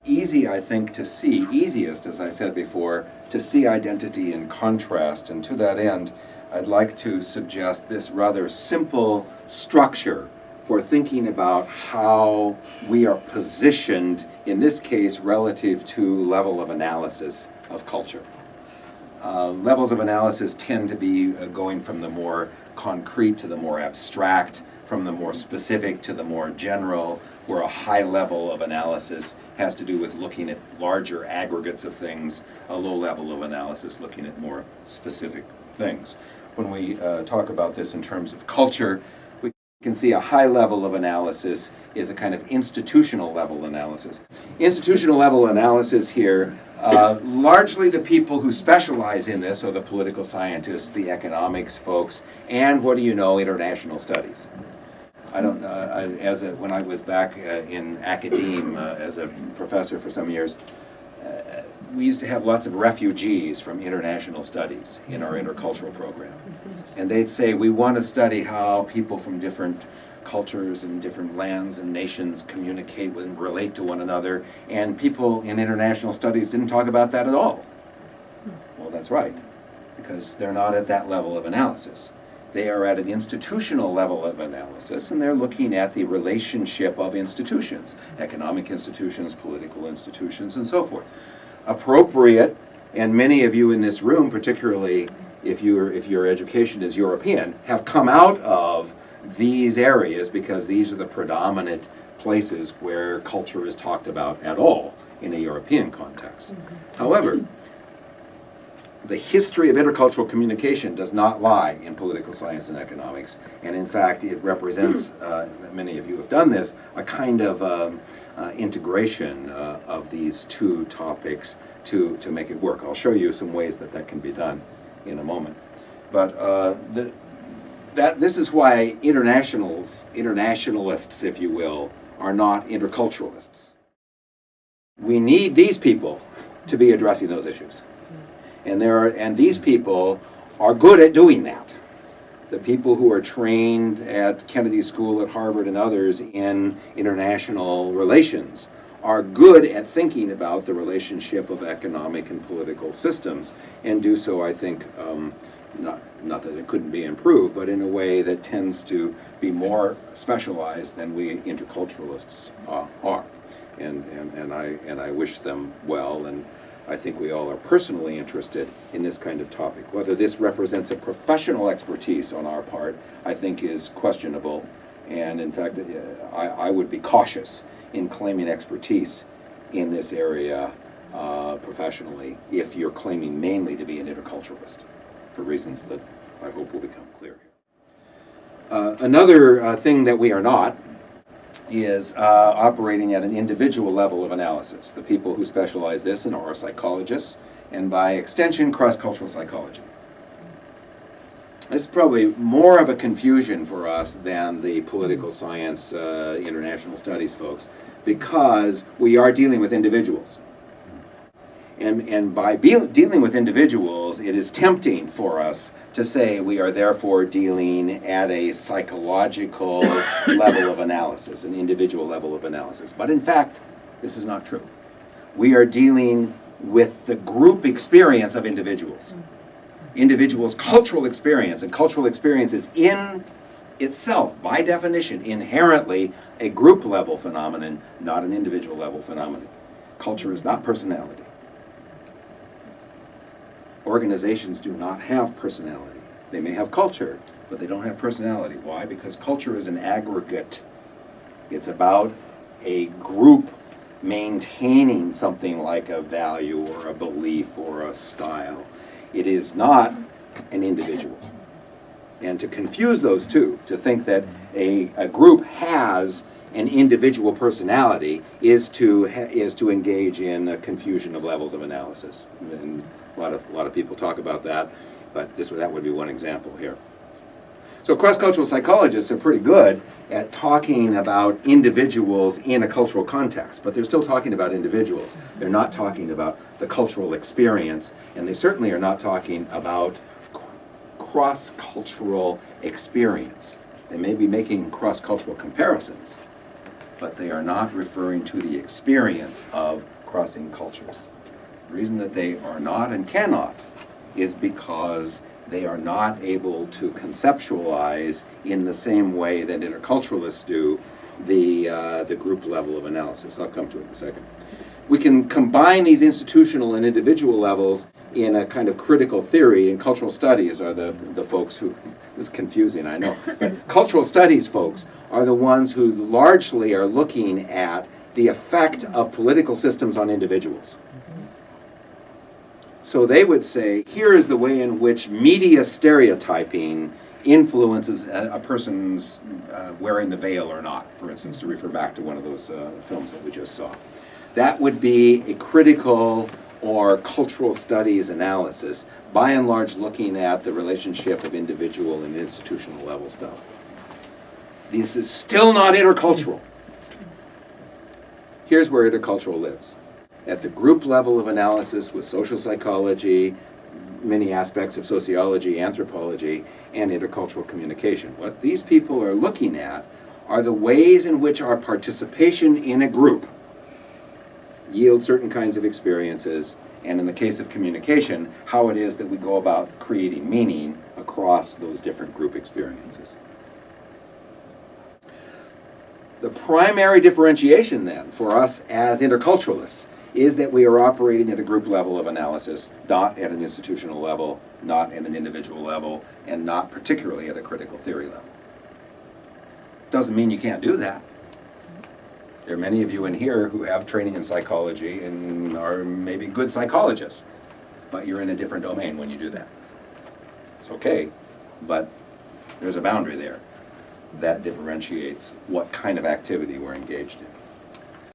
Easy, I think, to see, easiest, as I said before, to see identity in contrast. And to that end, I'd like to suggest this rather simple structure for thinking about how we are positioned, in this case, relative to level of analysis of culture. Levels of analysis tend to be going from the more concrete to the more abstract, from the more specific to the more general, where a high level of analysis has to do with looking at larger aggregates of things, a low level of analysis looking at more specific things. When we talk about this in terms of culture, we can see a high level of analysis is a kind of institutional level analysis. Institutional level analysis here, largely the people who specialize in this are the political scientists, the economics folks, and what do you know, international studies. I don't when I was back in academia as a professor for some years, we used to have lots of refugees from international studies in our intercultural program. And they'd say, we want to study how people from different cultures and different lands and nations communicate and relate to one another. And people in international studies didn't talk about that at all. Well, that's right, because they're not at that level of analysis. They are at an institutional level of analysis, and they're looking at the relationship of institutions, economic institutions, political institutions, and so forth. Appropriate, and many of you in this room, particularly if your education is European, have come out of these areas because these are the predominant places where culture is talked about at all in a European context. However, the history of intercultural communication does not lie in political science and economics, and in fact it represents, many of you have done this, a kind of integration of these two topics to make it work. I'll show you some ways that that can be done in a moment. But this is why internationalists, if you will, are not interculturalists. We need these people to be addressing those issues. And these people are good at doing that. The people who are trained at Kennedy School, at Harvard, and others in international relations are good at thinking about the relationship of economic and political systems, and do so, I think, not that it couldn't be improved, but in a way that tends to be more specialized than we interculturalists are. And I wish them well, and I think we all are personally interested in this kind of topic. Whether this represents a professional expertise on our part, I think is questionable. And in fact, I would be cautious in claiming expertise in this area professionally if you're claiming mainly to be an interculturalist, for reasons that I hope will become clear here. Another thing that we are not is operating at an individual level of analysis. The people who specialize this in are psychologists, and by extension, cross-cultural psychology. This is probably more of a confusion for us than the political science, international studies folks, because we are dealing with individuals. And by dealing with individuals, it is tempting for us to say we are therefore dealing at a psychological level of analysis, an individual level of analysis. But in fact, this is not true. We are dealing with the group experience of individuals. Individuals' cultural experience, and cultural experience is in itself, by definition, inherently a group level phenomenon, not an individual level phenomenon. Culture is not personality. Organizations do not have personality. They may have culture, but they don't have personality. Why? Because culture is an aggregate. It's about a group maintaining something like a value or a belief or a style. It is not an individual. And to confuse those two, to think that a group has an individual personality is to engage in a confusion of levels of analysis. And a lot of people talk about that, but that would be one example here. So cross-cultural psychologists are pretty good at talking about individuals in a cultural context, but they're still talking about individuals. They're not talking about the cultural experience, and they certainly are not talking about cross-cultural experience. They may be making cross-cultural comparisons, but they are not referring to the experience of crossing cultures. The reason that they are not and cannot is because they are not able to conceptualize in the same way that interculturalists do the group level of analysis. I'll come to it in a second. We can combine these institutional and individual levels in a kind of critical theory, and cultural studies are the folks who, this is confusing, I know, but cultural studies folks are the ones who largely are looking at the effect of political systems on individuals. So they would say, here is the way in which media stereotyping influences a person's wearing the veil or not, for instance, to refer back to one of those films that we just saw. That would be a critical or cultural studies analysis, by and large looking at the relationship of individual and institutional level stuff. This is still not intercultural. Here's where intercultural lives. At the group level of analysis with social psychology, many aspects of sociology, anthropology, and intercultural communication. What these people are looking at are the ways in which our participation in a group yield certain kinds of experiences, and in the case of communication, how it is that we go about creating meaning across those different group experiences. The primary differentiation then for us as interculturalists is that we are operating at a group level of analysis, not at an institutional level, not at an individual level, and not particularly at a critical theory level. Doesn't mean you can't do that. There are many of you in here who have training in psychology and are maybe good psychologists, but you're in a different domain when you do that. It's okay, but there's a boundary there that differentiates what kind of activity we're engaged in.